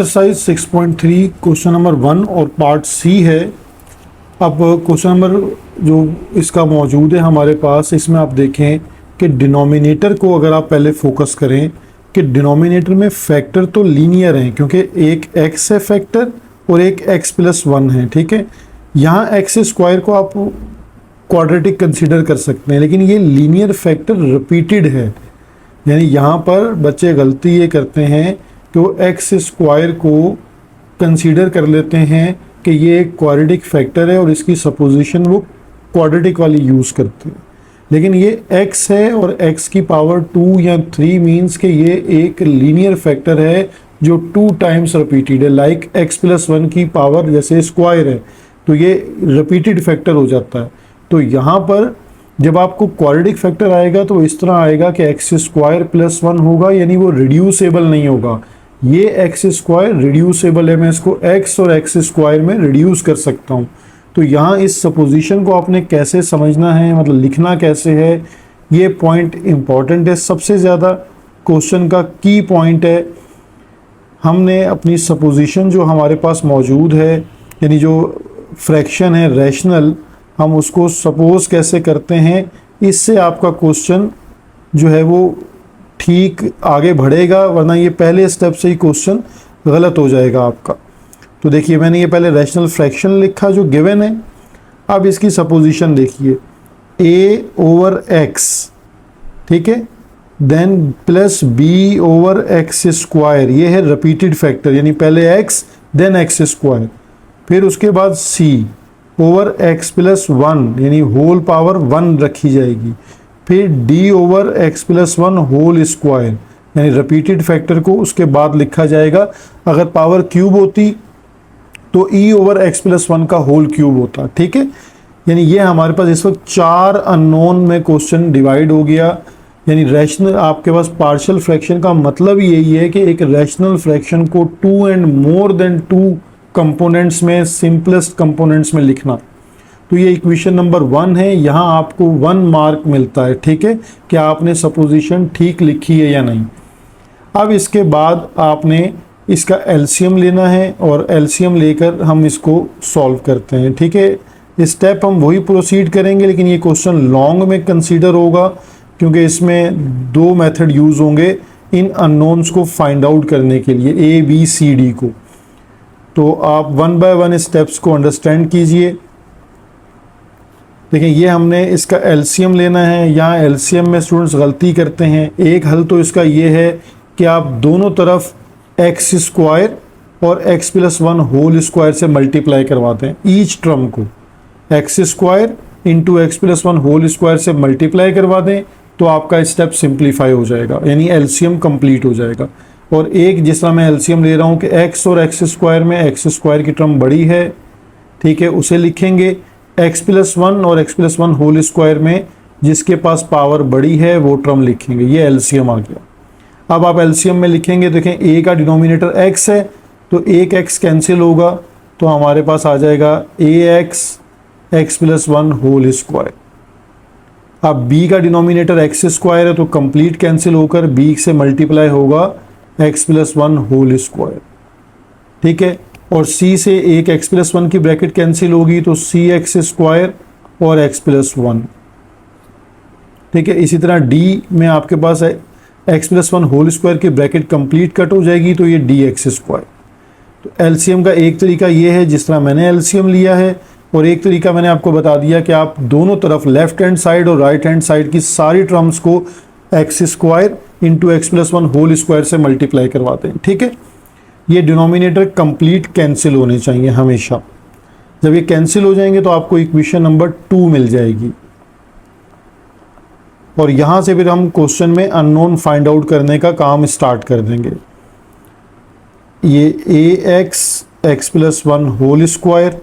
Exercise 6.3 question number 1 और part सी है। अब क्वेश्चन नंबर जो इसका मौजूद है हमारे पास, इसमें आप देखें कि डिनोमिनेटर को अगर आप पहले फोकस करें कि डिनोमिनेटर में फैक्टर तो लीनियर हैं, क्योंकि एक x है फैक्टर और एक x प्लस 1 है। ठीक है, यहाँ एक्स स्क्वायर को आप क्वाड्रेटिक कंसीडर कर सकते हैं, लेकिन ये लीनियर फैक्टर रिपीटेड है। यानी यहाँ पर बच्चे गलती ये करते हैं कि वो एक्स स्क्वायर को कंसीडर कर लेते हैं कि ये एक क्वाड्रेटिक फैक्टर है और इसकी सपोजिशन वो क्वाड्रेटिक वाली यूज़ करते हैं, लेकिन ये x है और x की पावर 2 या 3 मीन्स कि ये एक लीनियर फैक्टर है जो 2 टाइम्स रिपीटेड है। लाइक x प्लस 1 की पावर जैसे स्क्वायर है तो ये रिपीटेड फैक्टर हो जाता है। तो यहाँ पर जब आपको क्वाड्रेटिक फैक्टर आएगा तो इस तरह आएगा कि एक्स स्क्वायर प्लस 1 होगा, यानी वो रिड्यूसेबल नहीं होगा। ये एक्स स्क्वायर रिड्यूसेबल है, मैं इसको एक्स और एक्स स्क्वायर में रिड्यूस कर सकता हूँ। तो यहाँ इस सपोजिशन को आपने कैसे समझना है, मतलब लिखना कैसे है, ये पॉइंट इम्पॉर्टेंट है। सबसे ज़्यादा क्वेश्चन का की पॉइंट है, हमने अपनी सपोजिशन जो हमारे पास मौजूद है, यानी जो फ्रैक्शन है रैशनल, हम उसको सपोज कैसे करते हैं, इससे आपका क्वेश्चन जो है वो ठीक आगे बढ़ेगा, वरना ये पहले स्टेप से ही क्वेश्चन गलत हो जाएगा आपका। तो देखिए, मैंने ये पहले रैशनल फ्रैक्शन लिखा जो गिवन है। अब इसकी सपोजिशन देखिए, a ओवर x, ठीक है, then plus b over x square, ये है रिपीटेड फैक्टर, यानी पहले x देन x स्क्वायर, फिर उसके बाद c ओवर x प्लस 1 यानी होल पावर 1 रखी जाएगी, फिर d over x plus 1 whole square, यानी रिपीटेड फैक्टर को उसके बाद लिखा जाएगा। अगर पावर क्यूब होती तो e ओवर x प्लस 1 का होल क्यूब होता। ठीक है, यानी ये हमारे पास इस वक्त 4 अननोन में क्वेश्चन डिवाइड हो गया। यानी रैशनल, आपके पास पार्शियल फ्रैक्शन का मतलब यही है कि एक रैशनल फ्रैक्शन को 2 एंड मोर देन 2 कंपोनेंट्स में, सिंपलेस्ट कंपोनेंट्स में लिखना। तो ये इक्वेशन नंबर 1 है, यहाँ आपको 1 मार्क मिलता है। ठीक है, कि आपने सपोजिशन ठीक लिखी है या नहीं। अब इसके बाद आपने इसका एलसीएम लेना है और एलसीएम लेकर हम इसको सॉल्व करते हैं। ठीक है, स्टेप हम वही प्रोसीड करेंगे, लेकिन ये क्वेश्चन लॉन्ग में कंसीडर होगा क्योंकि इसमें 2 मेथड यूज़ होंगे इन अननोन्स को फाइंड आउट करने के लिए, ए बी सी डी को। तो आप 1 बाय 1 स्टेप्स को अंडरस्टैंड कीजिए। देखिए, ये हमने इसका एलसीएम लेना है। यहाँ एलसीएम में स्टूडेंट्स गलती करते हैं। एक हल तो इसका ये है कि आप दोनों तरफ एक्स स्क्वायर और एक्स प्लस 1 होल स्क्वायर से मल्टीप्लाई करवाते हैं। ईच टर्म को x square into x plus 1 whole square से मल्टीप्लाई करवा दें तो आपका स्टेप सिंप्लीफाई हो जाएगा, यानी एलसीएम कंप्लीट हो जाएगा। और एक जिस तरह मैं एलसीएम ले रहा हूँ कि एक्स और एक्स स्क्वायर में एक्स स्क्वायर की टर्म बड़ी है, ठीक है, उसे लिखेंगे। एक्स प्लस 1 और एक्स प्लस 1 होल स्क्वायर में जिसके पास पावर बड़ी है वो टर्म लिखेंगे। ये एलसीएम आ गया। अब आप एलसीएम में लिखेंगे, देखें a का डिनोमिनेटर x है तो एक x कैंसिल होगा, तो हमारे पास आ जाएगा ax x plus 1 whole square. अब b का डिनोमिनेटर x स्क्वायर है तो कंप्लीट कैंसिल होकर b से मल्टीप्लाई होगा x प्लस 1 होल स्क्वायर। ठीक है, और c से एक x प्लस 1 की ब्रैकेट कैंसिल होगी तो c x स्क्वायर और x प्लस 1। ठीक है, इसी तरह d में आपके पास है x प्लस 1 होल स्क्वायर की ब्रैकेट कंप्लीट कट हो जाएगी तो ये dx स्क्वायर। तो एलसीएम का एक तरीका ये है जिस तरह मैंने एलसीएम लिया है, और एक तरीका मैंने आपको बता दिया कि आप दोनों तरफ लेफ्ट हैंड साइड और राइट हैंड साइड की सारी टर्म्स को x square into x plus 1 whole square से मल्टीप्लाई करवाते हैं। ठीक है, ये डिनोमिनेटर कंप्लीट कैंसिल होने चाहिए हमेशा। जब ये कैंसिल हो जाएंगे तो आपको इक्वेशन नंबर 2 मिल जाएगी, और यहाँ से फिर हम क्वेश्चन में अननोन फाइंड आउट करने का काम स्टार्ट कर देंगे। ये ax x plus 1 whole square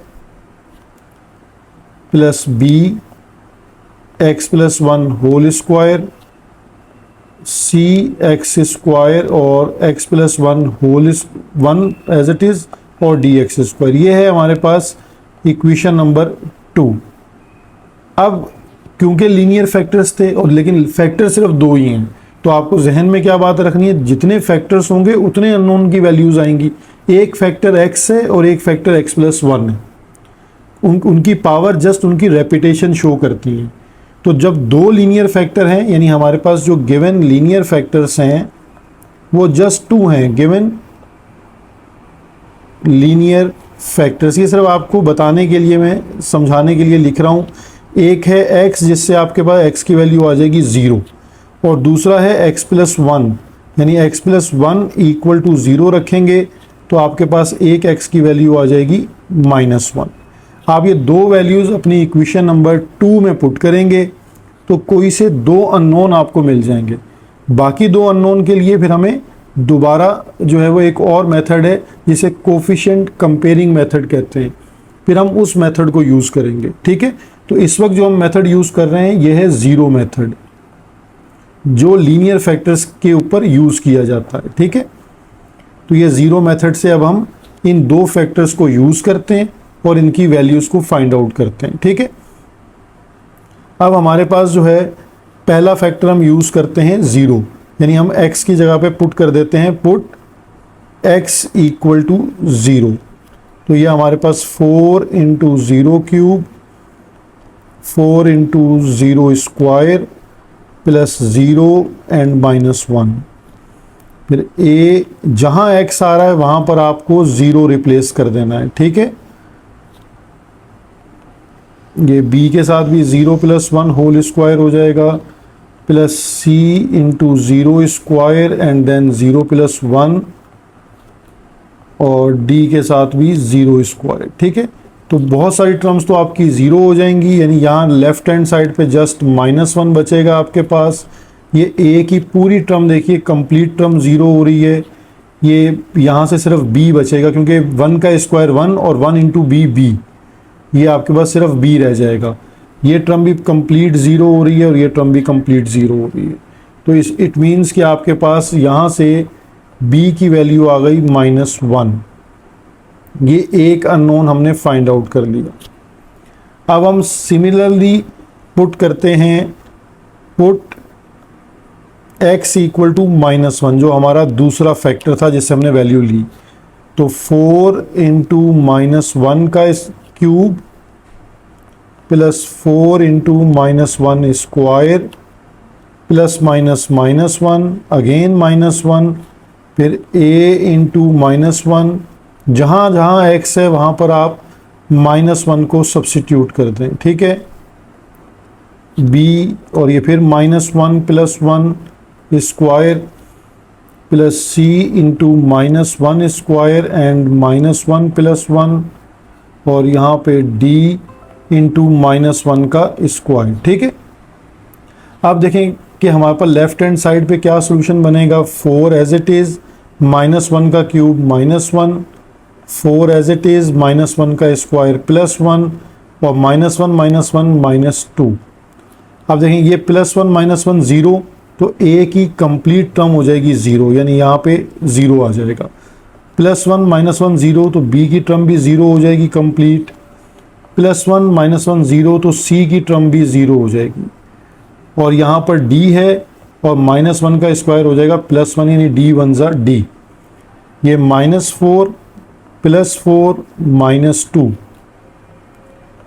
plus b x plus 1 whole square, c x square और x plus 1 whole 1 as it is, और dx स्क्वायर। ये है हमारे पास इक्वेशन नंबर 2। अब क्योंकि लीनियर फैक्टर्स थे और लेकिन फैक्टर सिर्फ 2 ही हैं, तो आपको जहन में क्या बात रखनी है, जितने फैक्टर्स होंगे उतने अननोन की वैल्यूज़ आएंगी। एक फैक्टर x है और एक फैक्टर x+1 है। उनकी पावर जस्ट उनकी रेपिटेशन शो करती है। तो जब दो लीनियर फैक्टर हैं, यानी हमारे पास जो गिवन लीनियर फैक्टर्स हैं वो जस्ट 2 हैं, गिवन लीनियर फैक्टर्स। ये सिर्फ आपको बताने के लिए, मैं समझाने के लिए लिख रहा हूँ। एक है x जिससे आपके पास x की वैल्यू आ जाएगी 0, और दूसरा है x+1, यानी x+1 इक्वल टू 0 रखेंगे तो आपके पास एक x की वैल्यू आ जाएगी -1। आप ये दो वैल्यूज़ अपनी इक्वेशन नंबर 2 में पुट करेंगे तो कोई से दो अननोन आपको मिल जाएंगे। बाकी दो अननोन के लिए फिर हमें दोबारा जो है वो एक और मेथड है जिसे कोफिशिएंट कंपेयरिंग मेथड कहते हैं, फिर हम उस मेथड को यूज़ करेंगे। ठीक है, तो इस वक्त जो हम मेथड यूज़ कर रहे हैं ये है ज़ीरो मेथड, जो लीनियर फैक्टर्स के ऊपर यूज़ किया जाता है। ठीक है, तो ये ज़ीरो मेथड से अब हम इन दो फैक्टर्स को यूज़ करते हैं और इनकी वैल्यूज़ को फाइंड आउट करते हैं। ठीक है, अब हमारे पास जो है पहला फैक्टर हम यूज़ करते हैं 0, यानी हम x की जगह पे पुट कर देते हैं पुट x इक्वल टू 0। तो ये हमारे पास 4 × 0 क्यूब 4 × 0 स्क्वायर प्लस 0 एंड -1। फिर a जहाँ x आ रहा है वहाँ पर आपको 0 रिप्लेस कर देना है। ठीक है, ये b के साथ भी 0 + 1 होल स्क्वायर हो जाएगा, plus c × 0 square and then 0 + 1, और d के साथ भी 0 स्क्वायर। ठीक है, तो बहुत सारी टर्म्स तो आपकी 0 हो जाएंगी, यानी यहाँ लेफ्ट हैंड साइड पे जस्ट -1 बचेगा आपके पास। ये a की पूरी टर्म देखिए कंप्लीट टर्म 0 हो रही है, ये यहाँ से सिर्फ b बचेगा क्योंकि 1 का स्क्वायर 1 और 1 × b, ये आपके पास सिर्फ b रह जाएगा। ये टर्म भी कंप्लीट 0 हो रही है और ये टर्म भी कंप्लीट 0 हो रही है। तो इट मीन्स कि आपके पास यहाँ से b की वैल्यू आ गई -1। ये एक अननोन हमने फाइंड आउट कर लिया। अब हम सिमिलरली पुट करते हैं पुट x इक्वल टू -1, जो हमारा दूसरा फैक्टर था जिससे हमने वैल्यू ली। तो 4 × -1 का cube plus 4 × -1 square plus -1 again -1, फिर a × -1, जहाँ जहाँ x है वहाँ पर आप -1 को सब्सिट्यूट कर दें। ठीक है, b और ये फिर -1 + 1 square plus c × -1 square and -1 + 1, और यहाँ पे d × -1 का स्क्वायर। ठीक है, आप देखें कि हमारे पास लेफ्ट हैंड साइड पे क्या सोल्यूशन बनेगा। 4 एज इट इज़, -1 का क्यूब -1, 4 एज इट इज़, -1 का स्क्वायर +1, और -1 -2। अब देखें ये +1 -1 0, तो a की कंप्लीट टर्म हो जाएगी 0, यानी यहाँ पे 0 आ जाएगा। +1 -1 0, तो b की टर्म भी 0 हो जाएगी कंप्लीट। +1 -1 0, तो c की टर्म भी 0 हो जाएगी। और यहाँ पर d है और -1 का स्क्वायर हो जाएगा +1, यानी d 1 ज़ा d। ये -4 + 4 -2,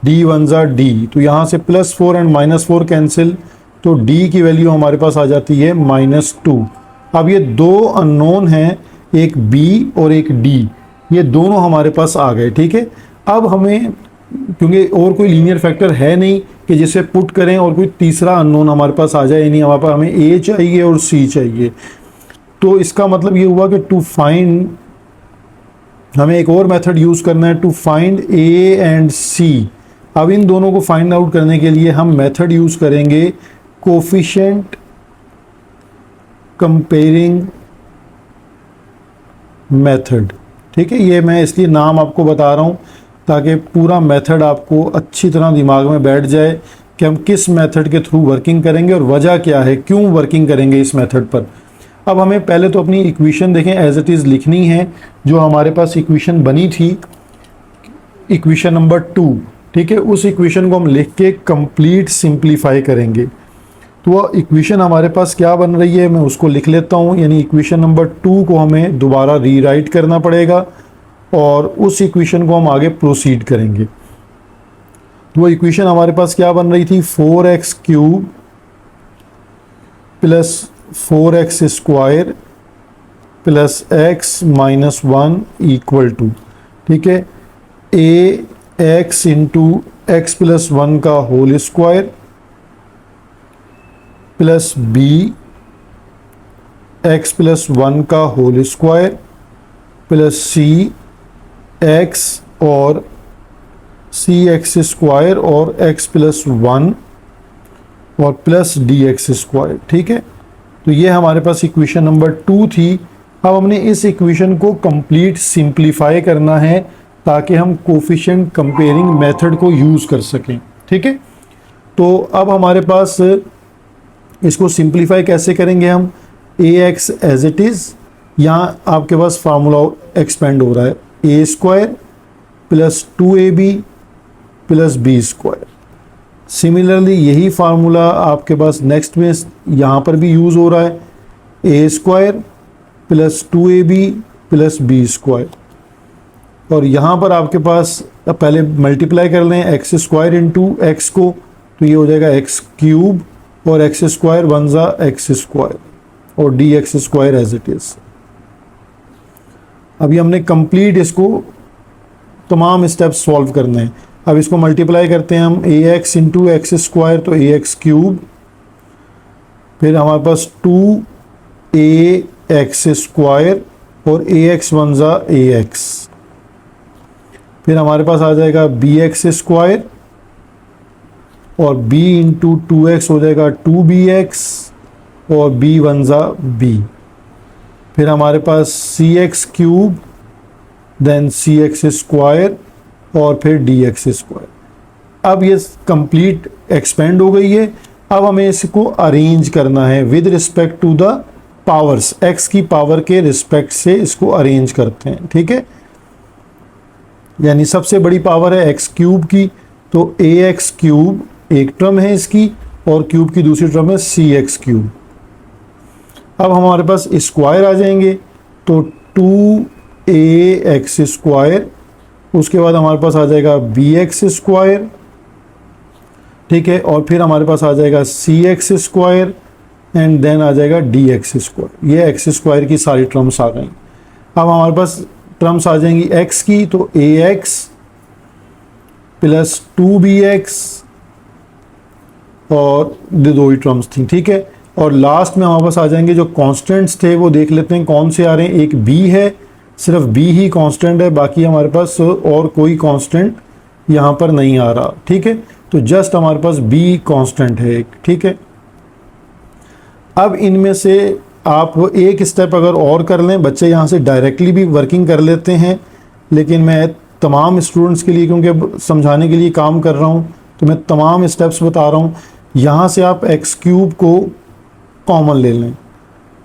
d 1 ज़ा d। तो यहाँ से +4 एंड -4 कैंसिल, तो d की वैल्यू हमारे पास आ जाती है -2। अब ये दो अननोन हैं, एक b और एक d, ये दोनों हमारे पास आ गए। ठीक है, अब हमें क्योंकि और कोई लीनियर फैक्टर है नहीं कि जिसे पुट करें और कोई तीसरा अननोन हमारे पास आ जाए, यानी हमारे पास हमें a चाहिए और c चाहिए। तो इसका मतलब ये हुआ कि टू फाइंड, हमें एक और मेथड यूज़ करना है to find a and c। अब इन दोनों को फाइंड आउट करने के लिए हम मेथड यूज़ करेंगे कोफिशिएंट कंपेयरिंग मेथड। ठीक है, ये मैं इसलिए नाम आपको बता रहा हूँ ताकि पूरा मेथड आपको अच्छी तरह दिमाग में बैठ जाए कि हम किस मेथड के थ्रू वर्किंग करेंगे और वजह क्या है, क्यों वर्किंग करेंगे इस मेथड पर। अब हमें पहले तो अपनी इक्वेशन देखें एज इट इज़ लिखनी है, जो हमारे पास इक्वेशन बनी थी, इक्वेशन नंबर 2। ठीक है, उस इक्वेशन को हम लिख के कंप्लीट सिंप्लीफाई करेंगे। तो वह इक्वेशन हमारे पास क्या बन रही है मैं उसको लिख लेता हूँ, यानी इक्वेशन नंबर 2 को हमें दोबारा रीराइट करना पड़ेगा। और उस इक्वेशन को हम आगे प्रोसीड करेंगे। तो वो इक्वेशन हमारे पास क्या बन रही थी, 4x cube plus 4x square plus x minus 1 equal to, ठीक है, a x into x plus 1 का whole square plus b x plus 1 का whole square plus c x और सी एक्स स्क्वायर और एक्स प्लस 1 और plus D x square, ठीक है। तो ये हमारे पास इक्वेशन नंबर 2 थी। अब हमने इस इक्वेशन को कंप्लीट सिंप्लीफाई करना है ताकि हम कोफिशिएंट कंपेयरिंग मेथड को यूज़ कर सकें, ठीक है। तो अब हमारे पास इसको सिंप्लीफाई कैसे करेंगे हम, a x as it is, यहाँ आपके पास फार्मूला एक्सपेंड हो रहा है, a square plus 2ab plus b square. Similarly यही फार्मूला आपके पास नेक्स्ट में यहाँ पर भी यूज़ हो रहा है, a square plus 2ab plus b square. और यहाँ पर आपके पास पहले मल्टीप्लाई कर लें एक्स स्क्वायर इंटू एक्स को, तो ये हो जाएगा एक्स क्यूब और एक्स स्क्वायर 1 ज़ा एक्स स्क्वायर और d x square as it is. अभी हमने कंप्लीट इसको तमाम स्टेप्स सॉल्व करने हैं। अब इसको मल्टीप्लाई करते हैं हम, a x into x square तो ए एक्स क्यूब, फिर हमारे पास 2 एक्स स्क्वायर और ए एक्स 1 ज़ा ए एक्स, फिर हमारे पास आ जाएगा बी एक्स स्क्वायर और b इंटू 2x हो जाएगा 2bx और b 1 ज़ा b, फिर हमारे पास cx cube then cx square और फिर dx स्क्वायर। अब ये कंप्लीट एक्सपेंड हो गई है। अब हमें इसको अरेंज करना है with respect to the powers, x की पावर के रिस्पेक्ट से इसको अरेंज करते हैं, ठीक है। यानी सबसे बड़ी पावर है x क्यूब की, तो ए एक्स क्यूब एक टर्म है इसकी और क्यूब की दूसरी टर्म है सी एक्स क्यूब। अब हमारे पास स्क्वायर आ जाएंगे, तो 2ax स्क्वायर, उसके बाद हमारे पास आ जाएगा bx स्क्वायर, ठीक है, और फिर हमारे पास आ जाएगा cx स्क्वायर एंड देन आ जाएगा dx स्क्वायर। ये एक्स स्क्वायर की सारी टर्म्स आ गई। अब हमारे पास टर्म्स आ जाएंगी x की, तो ax प्लस 2bx और दो ही टर्म्स थी, ठीक है। और लास्ट में हमारे पास आ जाएंगे जो कांस्टेंट्स थे, वो देख लेते हैं कौन से आ रहे हैं। एक b है, सिर्फ b ही कांस्टेंट है, बाकी हमारे पास और कोई कांस्टेंट यहाँ पर नहीं आ रहा, ठीक है। तो जस्ट हमारे पास b कांस्टेंट है एक, ठीक है। अब इनमें से आप एक स्टेप अगर और कर लें, बच्चे यहाँ से डायरेक्टली भी वर्किंग कर लेते हैं, लेकिन मैं तमाम स्टूडेंट्स के लिए क्योंकि समझाने के लिए काम कर रहा हूँ तो मैं तमाम स्टेप्स बता रहा हूँ। यहाँ से आप एक्स क्यूब को कॉमन ले लें,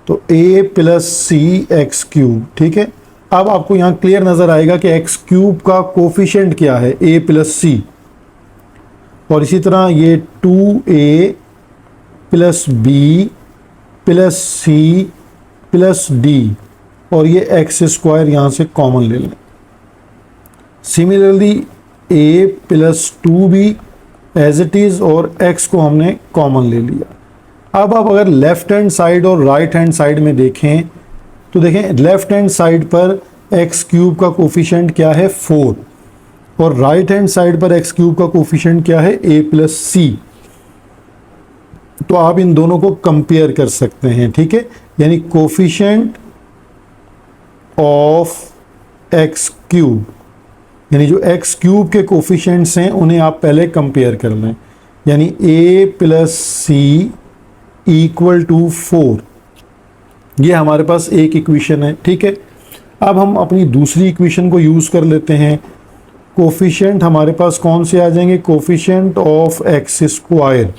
तो a plus c x cube, ठीक है। अब आपको यहाँ क्लियर नज़र आएगा कि एक्स क्यूब का कोफिशिएंट क्या है, a प्लस सी, और इसी तरह ये 2a plus b plus c plus d, और ये एक्स स्क्वायर यहाँ से कॉमन ले लें। Similarly a plus 2b as it is और x को हमने कॉमन ले लिया। अब आप अगर लेफ्ट हैंड साइड और राइट हैंड साइड में देखें तो देखें लेफ्ट हैंड साइड पर एक्स क्यूब का कोफिशिएंट क्या है 4, और राइट हैंड साइड पर एक्स क्यूब का कोफिशिएंट क्या है a प्लस सी। तो आप इन दोनों को कंपेयर कर सकते हैं, ठीक है। यानी कोफिशिएंट ऑफ एक्स क्यूब, यानी जो एक्स क्यूब के कोफिशिएंट्स हैं उन्हें आप पहले कंपेयर कर लें। यानी a plus c equal to 4, ये हमारे पास एक इक्वेशन है, ठीक है। अब हम अपनी दूसरी इक्वेशन को यूज़ कर लेते हैं। कोफिशिएंट हमारे पास कौन से आ जाएंगे, कोफिशिएंट ऑफ एक्स स्क्वायर।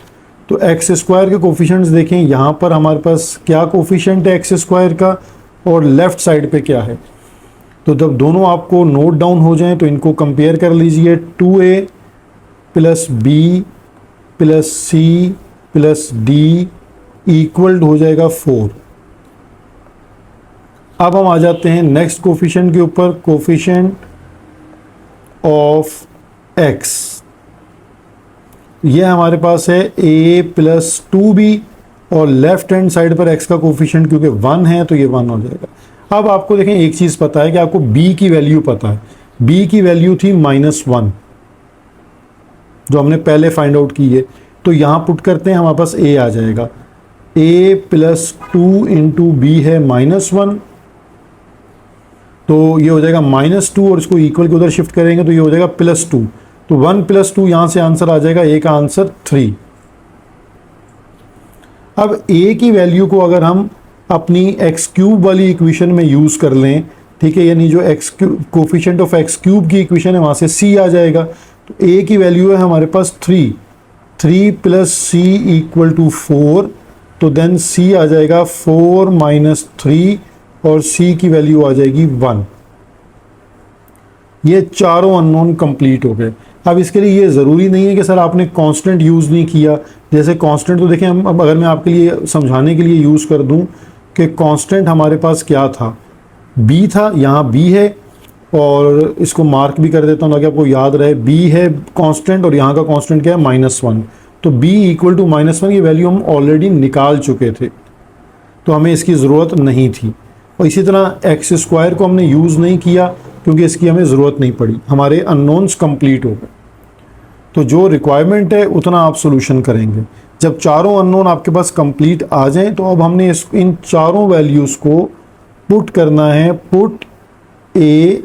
तो एक्स स्क्वायर के कोफिशिएंट्स देखें, यहाँ पर हमारे पास क्या कोफिशिएंट है एक्स स्क्वायर का और लेफ़्ट साइड पे क्या है। तो जब दोनों आपको नोट डाउन हो जाएं तो इनको कंपेयर कर लीजिए। 2a plus b plus c plus d equal हो जाएगा 4। अब हम आ जाते हैं नेक्स्ट कोफिशिएंट के ऊपर, कोफिशिएंट ऑफ x। ये हमारे पास है a प्लस 2b और लेफ्ट हैंड साइड पर x का कोफिशिएंट क्योंकि 1 है तो ये 1 हो जाएगा। अब आपको देखें एक चीज़ पता है कि आपको b की वैल्यू पता है, b की वैल्यू थी -1 जो हमने पहले फाइंड आउट की है, तो यहाँ पुट करते हैं हमारे पास a आ जाएगा, a प्लस 2 इंटू बी है -1, तो ये हो जाएगा -2 और इसको इक्वल के उधर शिफ्ट करेंगे तो ये हो जाएगा +2, तो 1 + 2 यहाँ से आंसर आ जाएगा, a का आंसर 3। अब a की वैल्यू को अगर हम अपनी x³ वाली इक्वेशन में यूज़ कर लें, ठीक है, यानी जो कोफिशिएंट ऑफ x³ की इक्वेशन है वहाँ से c आ जाएगा, तो a की वैल्यू है हमारे पास 3 + c = 4, तो देन c आ जाएगा 4 - 3 और c की वैल्यू आ जाएगी 1। ये चारों अननोन कंप्लीट हो गए। अब इसके लिए ये ज़रूरी नहीं है कि सर आपने कांस्टेंट यूज़ नहीं किया, जैसे कांस्टेंट तो देखें, हम अब अगर मैं आपके लिए समझाने के लिए यूज़ कर दूं कि कांस्टेंट हमारे पास क्या था, b था, यहाँ b है और इसको मार्क भी कर देता हूँ ताकि आपको याद रहे, b है कांस्टेंट और यहाँ का कांस्टेंट क्या है -1, तो b = -1 की वैल्यू हम ऑलरेडी निकाल चुके थे तो हमें इसकी ज़रूरत नहीं थी। और इसी तरह x² को हमने यूज़ नहीं किया क्योंकि इसकी हमें ज़रूरत नहीं पड़ी, हमारे अननोन्स कंप्लीट हो गए। तो जो रिक्वायरमेंट है उतना आप सोल्यूशन करेंगे। जब चारों अननोन आपके पास कंप्लीट आ जाएं तो अब हमने इन चारों वैल्यूज़ को पुट करना है, put a,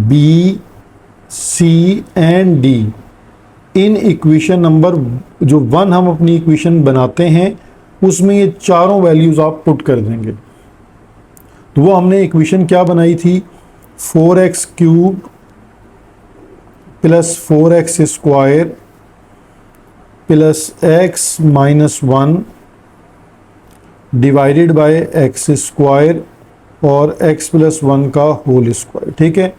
b, c and d in equation number जो 1 हम अपनी इक्वेशन बनाते हैं उसमें ये चारों वैल्यूज़ आप पुट कर देंगे। तो वो हमने इक्वेशन क्या बनाई थी, 4x³ + 4x² + x - 1 divided bye x² और x + 1 का होल स्क्वायर। ठीक है,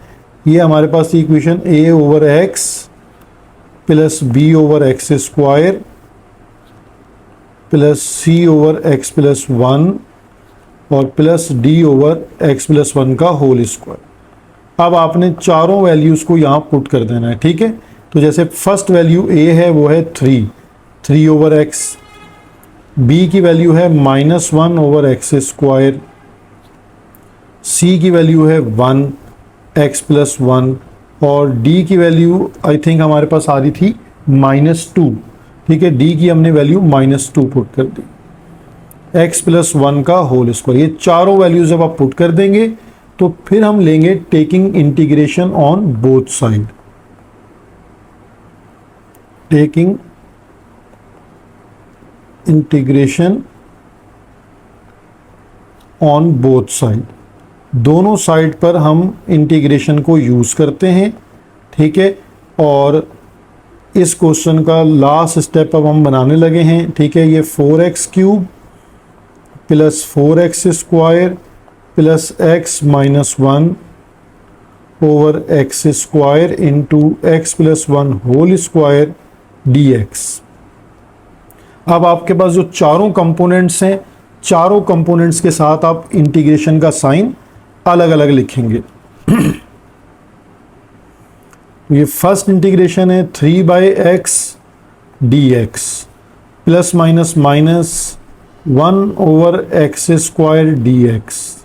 ये हमारे पास इक्वेशन a/x + b/x² + c/x + 1 और +d/x + 1 का होल स्क्वायर। अब आपने चारों वैल्यूज़ को यहाँ पुट कर देना है। ठीक है, तो जैसे फर्स्ट वैल्यू a है वो है 3/x, b की वैल्यू है -1/x², c की वैल्यू है 1x + 1 और d की वैल्यू आई थिंक हमारे पास आ रही थी -2। ठीक है, d की हमने वैल्यू -2 पुट कर दी, x + 1 का होल स्क्वायर। ये चारों वैल्यूज जब आप पुट कर देंगे तो फिर हम लेंगे taking integration on both side, taking integration on both side, दोनों साइड पर हम इंटीग्रेशन को यूज़ करते हैं। ठीक है, और इस क्वेश्चन का लास्ट स्टेप अब हम बनाने लगे हैं। ठीक है, ये 4x³ + 4x² + x - 1/x² into x + 1 whole square dx। अब आपके पास जो चारों कंपोनेंट्स हैं, चारों कंपोनेंट्स के साथ आप इंटीग्रेशन का साइन अलग अलग लिखेंगे। ये फर्स्ट इंटीग्रेशन है 3/x dx + - 1/x² dx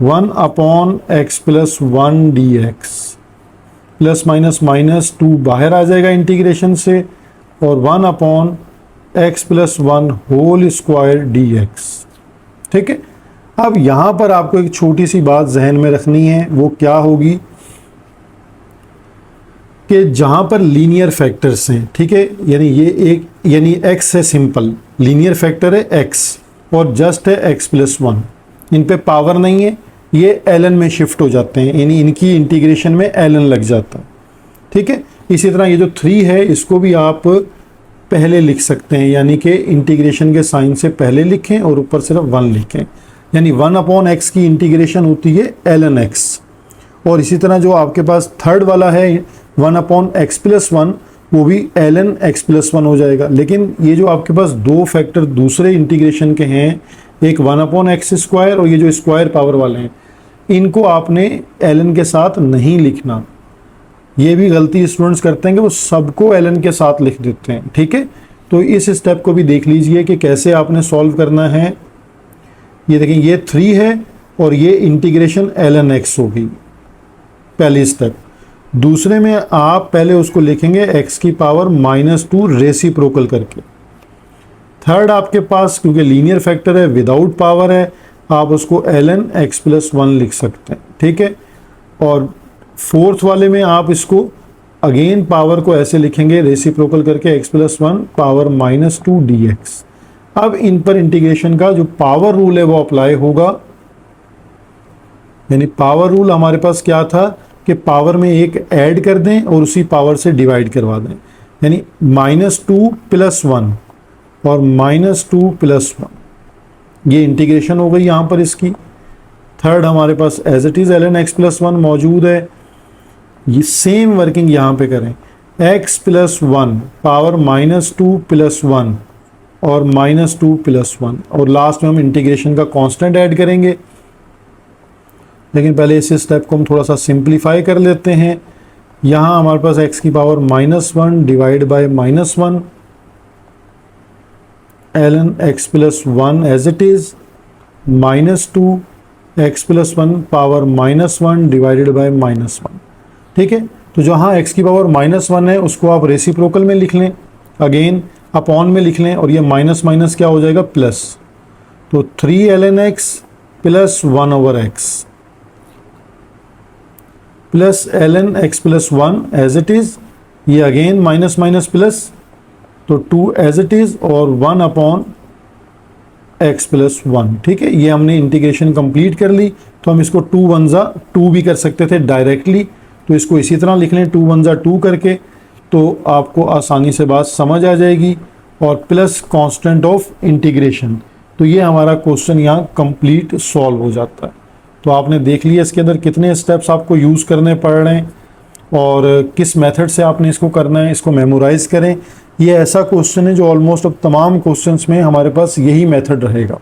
1/x + 1 dx ±-2 बाहर आ जाएगा इंटीग्रेशन से और 1/x + 1 होल स्क्वायर dx। ठीक है, अब यहाँ पर आपको एक छोटी सी बात जहन में रखनी है, वो क्या होगी कि जहाँ पर लीनियर फैक्टर्स हैं, ठीक है, यानी x है, सिंपल लीनियर फैक्टर है x और जस्ट है x + 1, इन पे पावर नहीं है, ये ln में शिफ्ट हो जाते हैं, यानी इनकी इंटीग्रेशन में ln लग जाता है। ठीक है, इसी तरह ये जो 3 है इसको भी आप पहले लिख सकते हैं, यानी कि इंटीग्रेशन के साइन से पहले लिखें और ऊपर सिर्फ 1 लिखें, यानी 1/x की इंटीग्रेशन होती है ln x। और इसी तरह जो आपके पास थर्ड वाला है 1/x + 1 वो भी ln x + 1 हो जाएगा। लेकिन ये जो आपके पास दो फैक्टर दूसरे इंटीग्रेशन के हैं एक 1/x² और ये जो स्क्वायर पावर वाले हैं इनको आपने ln के साथ नहीं लिखना। ये भी गलती स्टूडेंट्स करते हैं कि वो सबको ln के साथ लिख देते हैं, ठीक है। तो इस स्टेप को भी देख लीजिए कि कैसे आपने सॉल्व करना है। ये देखें, ये 3 है और ये इंटीग्रेशन ln x होगी पहली स्टेप। दूसरे में आप पहले उसको लिखेंगे x की पावर -2 रेसिप्रोकल करके। थर्ड आपके पास क्योंकि लीनियर फैक्टर है, विदाउट पावर है, आप उसको ln x+1 लिख सकते हैं, ठीक है। और फोर्थ वाले में आप इसको अगेन पावर को ऐसे लिखेंगे रेसिप्रोकल करके x+1 पावर -2 dx। अब इन पर इंटीग्रेशन का जो पावर रूल है वो अप्लाई होगा। यानी पावर रूल हमारे पास क्या था कि पावर में एक ऐड कर दें और उसी पावर से डिवाइड करवा दें, यानी -2 + 1 और -2 + 1, ये इंटीग्रेशन हो गई यहाँ पर इसकी। थर्ड हमारे पास as it is ln x+1 मौजूद है। ये सेम वर्किंग यहाँ पे करें, x+1 पावर -2 + 1 और -2 + 1, और लास्ट में हम इंटीग्रेशन का कांस्टेंट ऐड करेंगे। लेकिन पहले इस स्टेप को हम थोड़ा सा सिंप्लीफाई कर लेते हैं। यहाँ हमारे पास x की power -1 divide by -1 ln x+1 as it is -2 x+1 power -1 divided by -1, ठीक है। तो जहाँ x की पावर -1 है उसको आप रेसिप्रोकल में लिख लें, अगेन अपॉन में लिख लें, और ये माइनस माइनस क्या हो जाएगा प्लस। तो 3 ln x + 1/x plus ln x+1 as it is, ये अगेन माइनस माइनस प्लस, तो 2 एज इट इज़ और 1/x+1, ठीक है। ये हमने इंटीग्रेशन कंप्लीट कर ली। तो हम इसको 2 × 1 = 2 भी कर सकते थे डायरेक्टली, तो इसको इसी तरह लिख लें 2 × 1 = 2 करके, तो आपको आसानी से बात समझ आ जाएगी। और प्लस कांस्टेंट ऑफ इंटीग्रेशन, तो ये हमारा क्वेश्चन यहाँ कंप्लीट सॉल्व हो जाता है। तो आपने देख लिया इसके अंदर कितने स्टेप्स आपको यूज़ करने पड़ रहे हैं और किस मेथड से आपने इसको करना है। इसको मेमोराइज़ करें। ये ऐसा क्वेश्चन है जो ऑलमोस्ट अब तमाम क्वेश्चंस में हमारे पास यही मेथड रहेगा।